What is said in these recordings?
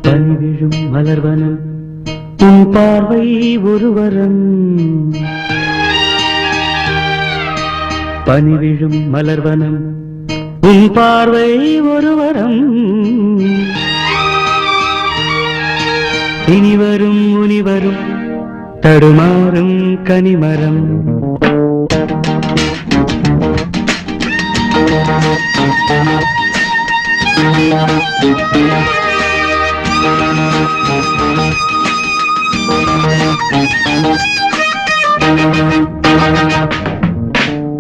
பனிவிழும் மலர்வனம் உன் பார்வை ஒருவரம். பனிவிழும் மலர்வனம் உன் பார்வை ஒருவரம். இனிவரும் முனிவரும் தடுமாறும் கனிமரம்.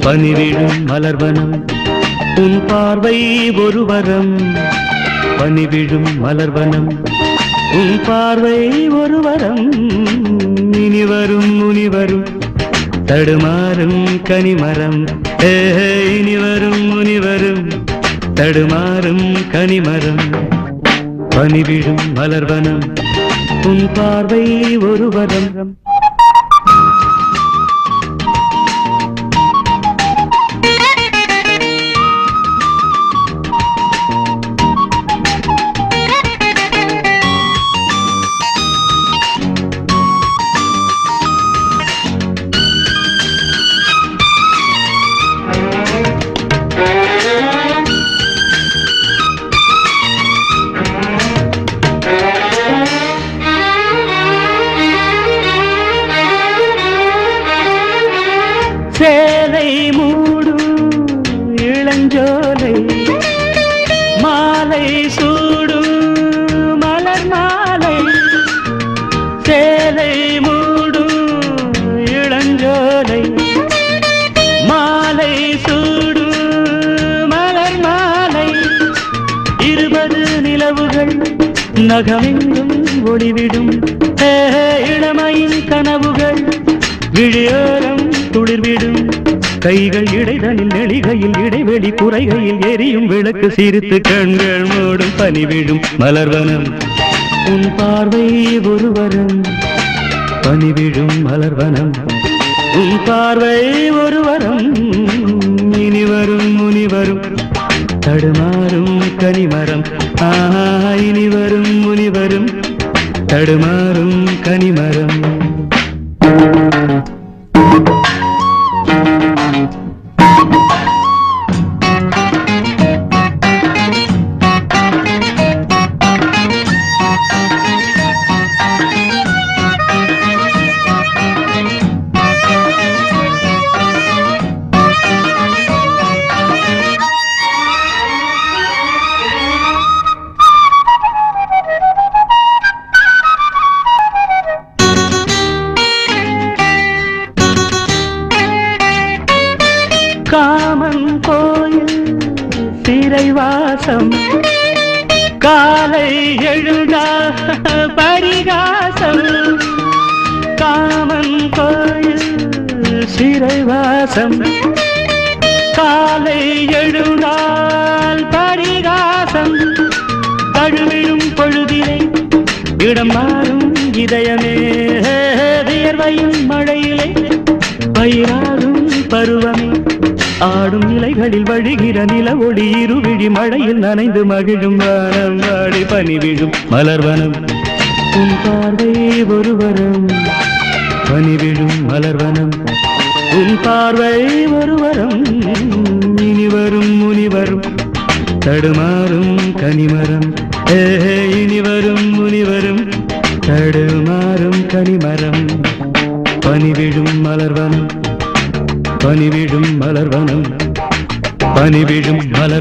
பனிவிழும் மலர்வனம் உன் பார்வை ஒருவரம். பனிவிழும் மலர்வனம் உன் பார்வை ஒருவரம். இனிவரும் முனிவரும் தடுமாறும் கனிமரம். இனிவரும் முனிவரும் தடுமாறும் கனிமரம். பனிவிழும் மலர்வனம் உன் பார்வை ஒருவரம். சேலை மூடும் இளஞ்சோலை மாலை சூடும் மலர் மாலை. சேலை மூடும் இளஞ்சோலை மாலை சூடும் மலர் மாலை. 20 நிலவுகள் நகமெங்கும் ஒளிவிடும். இளமையின் கனவுகள் விழியோரம் துளிர்விடும். கைகள் இடைதனில் நெளிகையில் இடைவெளி குறைகையில் எரியும் விளக்கு சிரித்து கண்கள் மூடும். பனிவிழும் மலர்வனம் உன் பார்வை ஒருவரம். பனிவிழும் மலர்வனம் உன் பார்வை ஒருவரம். இனிவரும் முனிவரும் தடுமாறும் கனிமரம். இனிவரும் முனிவரும் தடுமாறும் கனிமரம். காமன் கோயில் சிறைவாசம். காலை எழுந்தா பரிகாசம். காமன் கோயில் சிறைவாசம். காலை எழுந்தால் பரிகாசம். தழுவிடும் பொழுதிலே இடம் மாறும் இதயமே. வியர்வையும் மழையிலே பயிராகும் பருவமே. ஆடும் இலைகளில் வழிகிற நில ஒளி இருவிழி மழையில் நனைந்து மகிழும் வானம் வாடி. பனிவிழும் மலர்வனம் உன் பார்வை ஒருவரம். பனிவிழும் மலர்வனம் உன் பார்வை ஒருவரம். இனிவரும் முனிவரும் தடுமாறும் கனிமரம். இனிவரும் முனிவரும் தடுமாறும் கனிமரம். பனிவிழும் மலர்வனம். பனிவிழும் மலர்வனம். பனிவிழும் மலர்